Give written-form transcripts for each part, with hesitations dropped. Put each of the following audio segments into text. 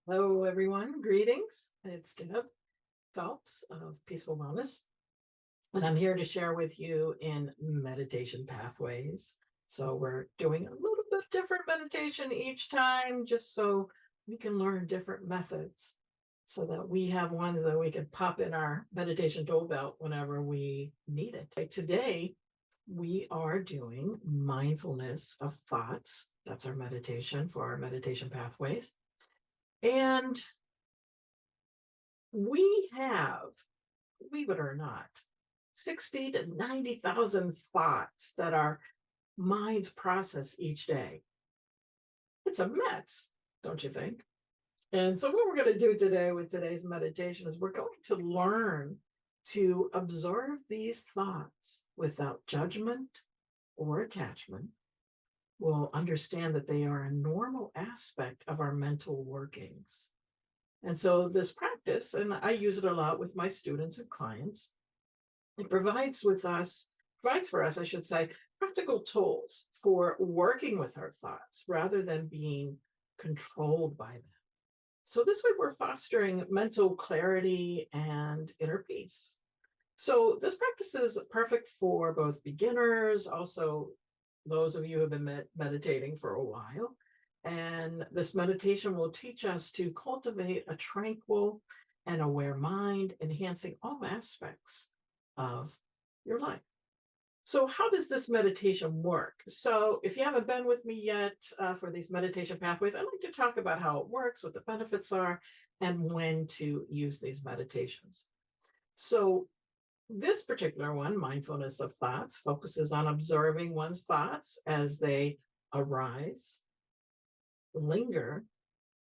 Hello, everyone. Greetings. It's Deb Phelps of Peaceful Wellness, and I'm here to share with you in meditation pathways. So, we're doing a little bit different meditation each time just so we can learn different methods so that we have ones that we can pop in our meditation tool belt whenever we need it. Today, we are doing mindfulness of thoughts. That's our meditation for our meditation pathways. And we have, believe it or not, 60 to 90,000 thoughts that our minds process each day. It's a mess, don't you think? And so, what we're going to do today with today's meditation is we're going to learn to observe these thoughts without judgment or attachment. We'll understand that they are a normal aspect of our mental workings. And so, this practice, and I use it a lot with my students and clients, it provides for us, I should say, practical tools for working with our thoughts rather than being controlled by them. So this way we're fostering mental clarity and inner peace. So this practice is perfect for both beginners, also those of you who have been meditating for a while. And this meditation will teach us to cultivate a tranquil and aware mind, enhancing all aspects of your life. So, how does this meditation work? So, if you haven't been with me yet for these meditation pathways, I'd like to talk about how it works, what the benefits are, and when to use these meditations. So, this particular one, mindfulness of thoughts, focuses on observing one's thoughts as they arise, linger,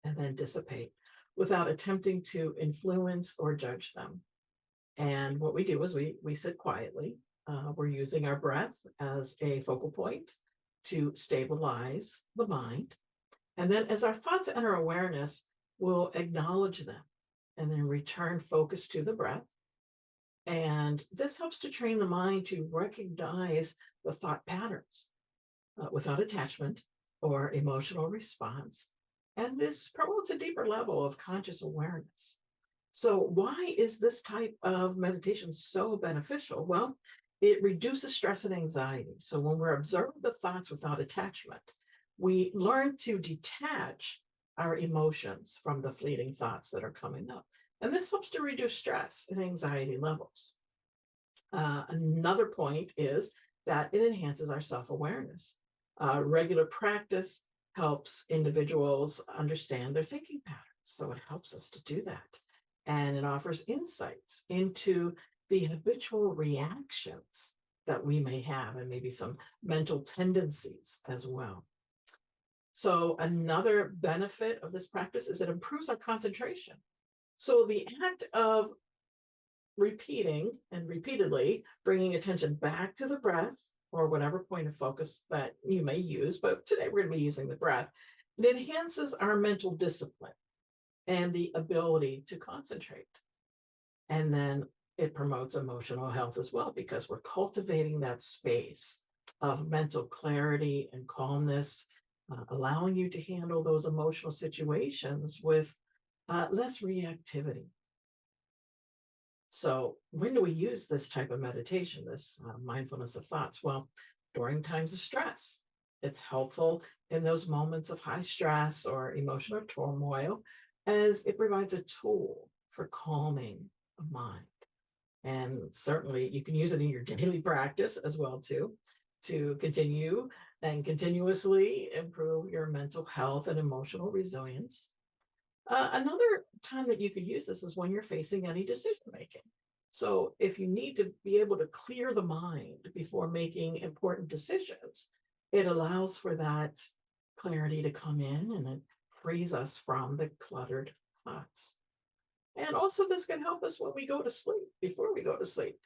and then dissipate without attempting to influence or judge them. And what we do is we sit quietly. We're using our breath as a focal point to stabilize the mind. And then as our thoughts enter awareness, we'll acknowledge them and then return focus to the breath. And this helps to train the mind to recognize the thought patterns without attachment or emotional response. And this promotes a deeper level of conscious awareness. So, why is this type of meditation so beneficial? Well, it reduces stress and anxiety. So, when we're observing the thoughts without attachment, we learn to detach our emotions from the fleeting thoughts that are coming up. And this helps to reduce stress and anxiety levels. Another point is that it enhances our self awareness. Regular practice helps individuals understand their thinking patterns. So, it helps us to do that. And it offers insights into the habitual reactions that we may have and maybe some mental tendencies as well. So, another benefit of this practice is it improves our concentration. So, the act of repeating and repeatedly bringing attention back to the breath or whatever point of focus that you may use, but today we're going to be using the breath, it enhances our mental discipline and the ability to concentrate. And then it promotes emotional health as well because we're cultivating that space of mental clarity and calmness, allowing you to handle those emotional situations with less reactivity. So, when do we use this type of meditation, this mindfulness of thoughts? Well, during times of stress. It's helpful in those moments of high stress or emotional turmoil, as it provides a tool for calming the mind. And certainly you can use it in your daily practice as well too, to continue and continuously improve your mental health and emotional resilience. Another time that you could use this is when you're facing any decision making. So, if you need to be able to clear the mind before making important decisions, it allows for that clarity to come in and it frees us from the cluttered thoughts. And also, this can help us when we go to sleep, before we go to sleep.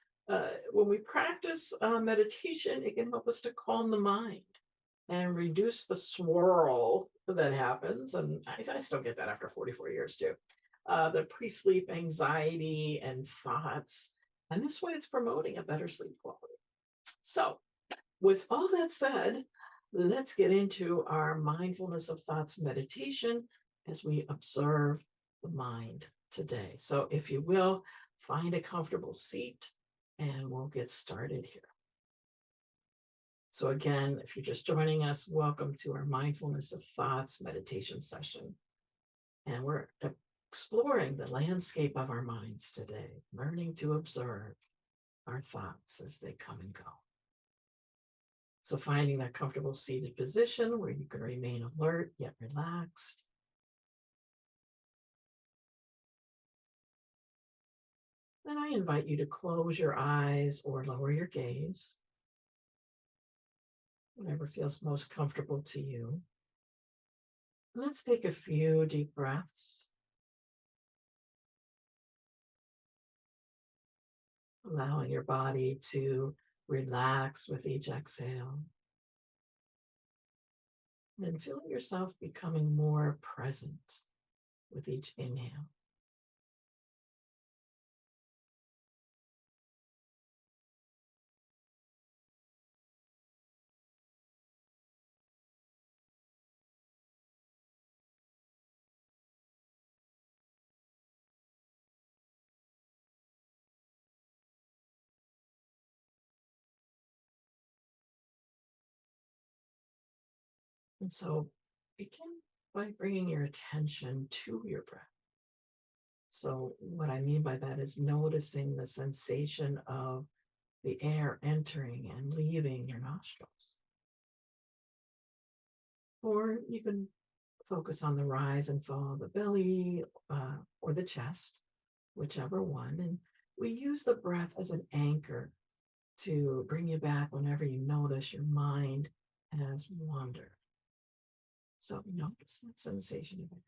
When we practice meditation, it can help us to calm the mind and reduce the swirl that happens. And I still get that after 44 years too. The pre sleep anxiety and thoughts. And this way, it's promoting a better sleep quality. So, with all that said, let's get into our mindfulness of thoughts meditation as we observe the mind today. So, if you will, find a comfortable seat and we'll get started here. So, again, if you're just joining us, welcome to our Mindfulness of Thoughts meditation session. And we're exploring the landscape of our minds today, learning to observe our thoughts as they come and go. So, finding that comfortable seated position where you can remain alert yet relaxed. Then I invite you to close your eyes or lower your gaze, whatever feels most comfortable to you. Let's take a few deep breaths, allowing your body to relax with each exhale, and feeling yourself becoming more present with each inhale. And so begin by bringing your attention to your breath. So, what I mean by that is noticing the sensation of the air entering and leaving your nostrils. Or you can focus on the rise and fall of the belly or the chest, whichever one. And we use the breath as an anchor to bring you back whenever you notice your mind has wandered. So notice that sensation of it.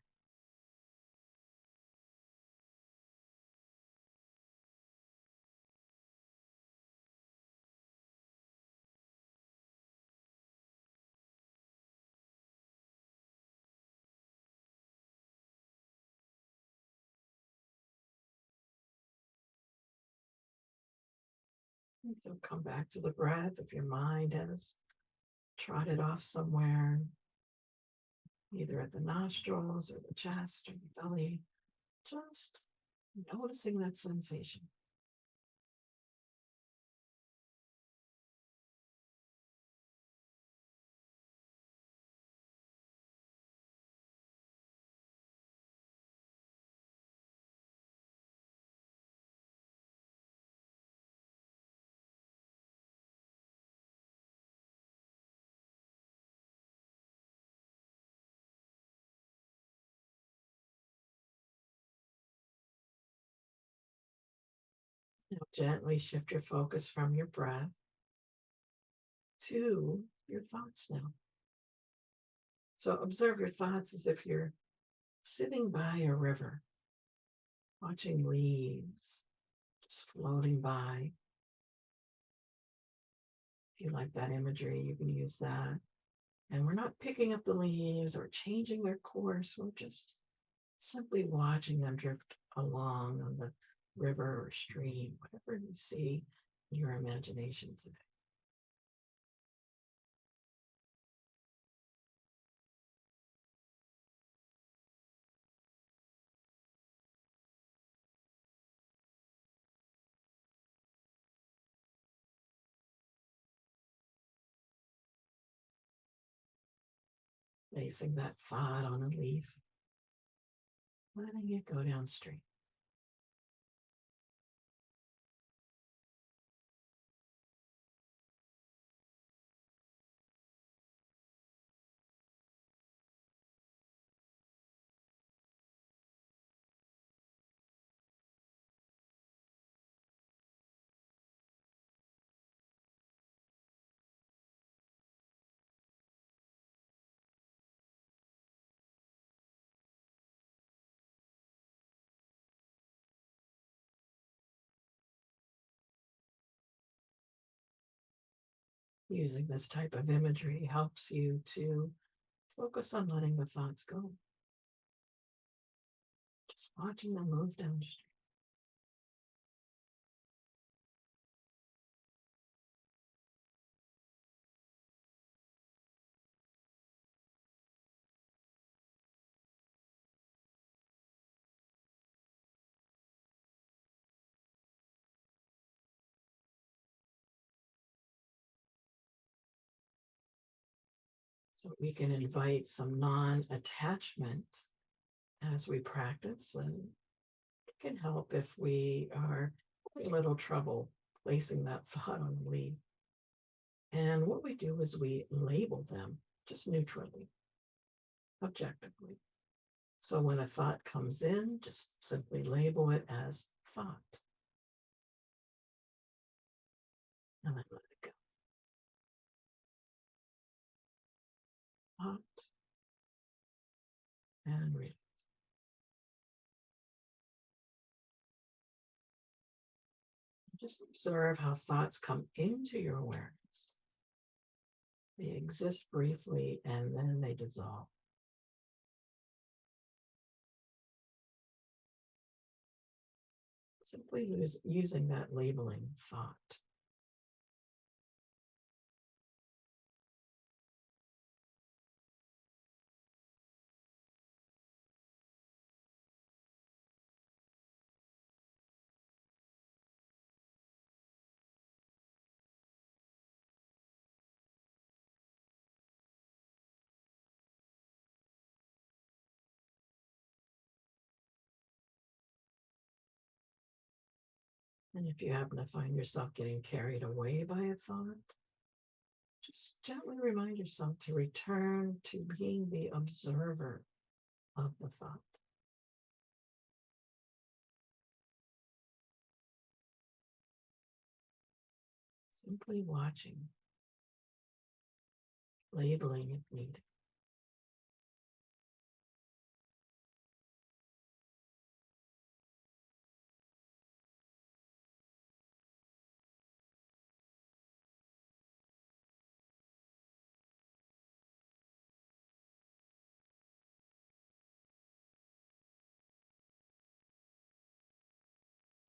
And so come back to the breath if your mind has trotted off somewhere, either at the nostrils or the chest or the belly. Just noticing that sensation. Now, gently shift your focus from your breath to your thoughts now. So observe your thoughts as if you're sitting by a river, watching leaves just floating by. If you like that imagery, you can use that. And we're not picking up the leaves or changing their course. We're just simply watching them drift along on the river or stream, whatever you see in your imagination today. Placing that thought on a leaf, letting it go downstream. Using this type of imagery helps you to focus on letting the thoughts go, just watching them move downstream. So we can invite some non attachment as we practice, and it can help if we are having a little trouble placing that thought on the leaf. And what we do is we label them just neutrally, objectively. So when a thought comes in, just simply label it as thought and then let it go. Thought and release. Just observe how thoughts come into your awareness. They exist briefly and then they dissolve. Simply using that labeling thought. And if you happen to find yourself getting carried away by a thought, just gently remind yourself to return to being the observer of the thought. Simply watching, labeling if needed.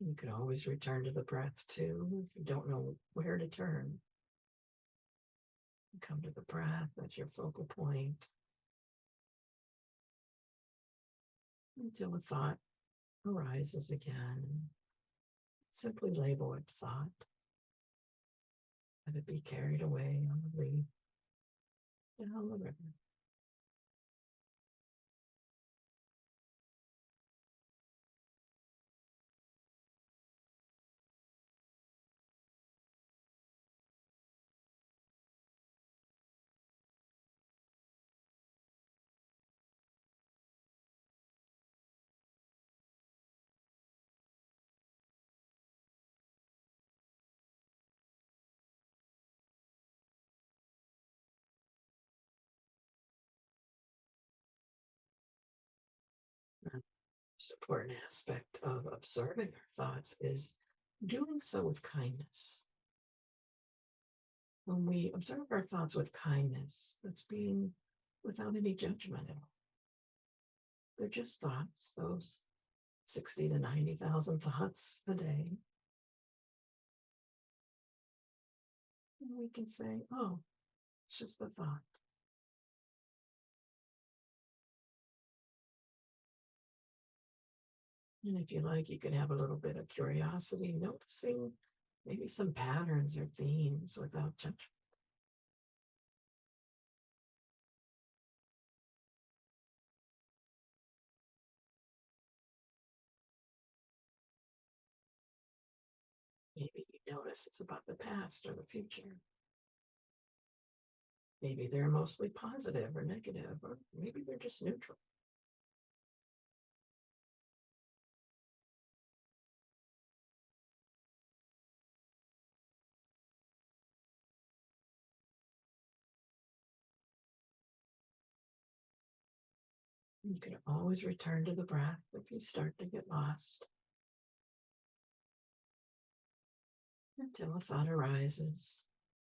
You could always return to the breath too if you don't know where to turn. Come to the breath as your focal point until a thought arises again. Simply label it thought. Let it be carried away on the leaf down the river. The most important aspect of observing our thoughts is doing so with kindness. When we observe our thoughts with kindness, that's being without any judgment at all. They're just thoughts, those 60 to 90,000 thoughts a day. And we can say, oh, it's just a thought. And if you like, you can have a little bit of curiosity, noticing maybe some patterns or themes without judgment. Maybe you notice it's about the past or the future. Maybe they're mostly positive or negative, or maybe they're just neutral. You can always return to the breath if you start to get lost until a thought arises,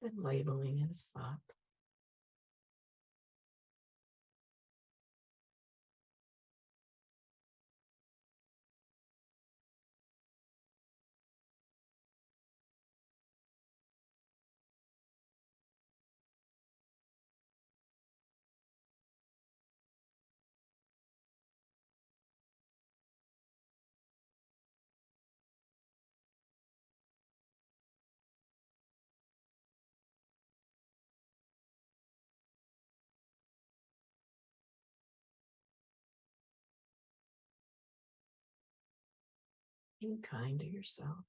then labeling it as thought. Being kind to yourself.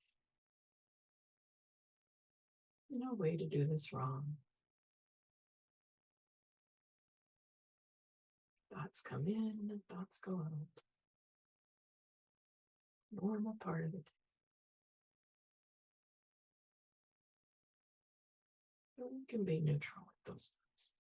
No way to do this wrong. Thoughts come in and thoughts go out. Normal part of it. But we can be neutral with those thoughts.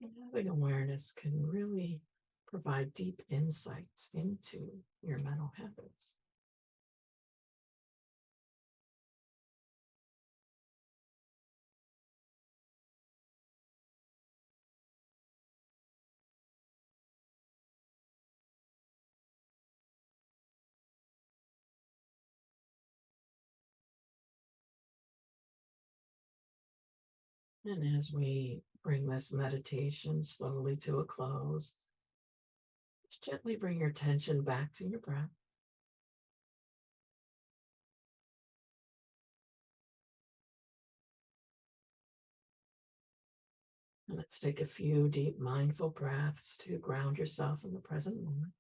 And having awareness can really provide deep insights into your mental habits. And as we bring this meditation slowly to a close, just gently bring your attention back to your breath. And let's take a few deep mindful breaths to ground yourself in the present moment.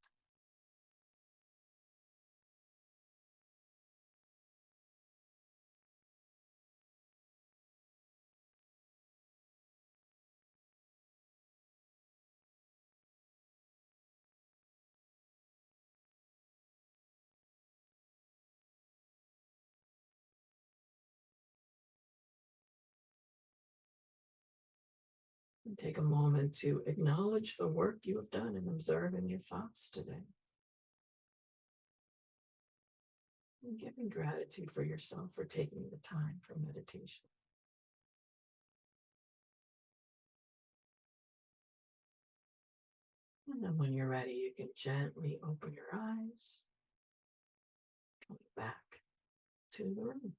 And take a moment to acknowledge the work you have done and observe in your thoughts today. And giving gratitude for yourself for taking the time for meditation. And then when you're ready, you can gently open your eyes, coming back to the room.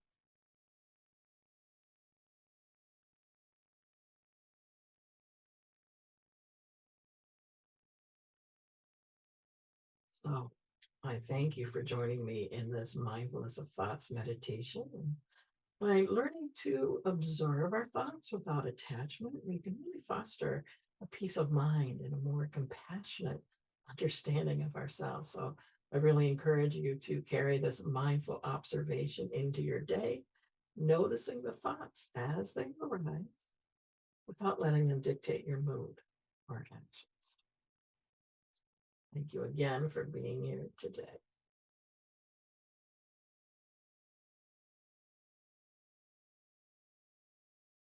So I thank you for joining me in this mindfulness of thoughts meditation. And by learning to observe our thoughts without attachment, we can really foster a peace of mind and a more compassionate understanding of ourselves. So I really encourage you to carry this mindful observation into your day, noticing the thoughts as they arise without letting them dictate your mood or actions. Thank you again for being here today.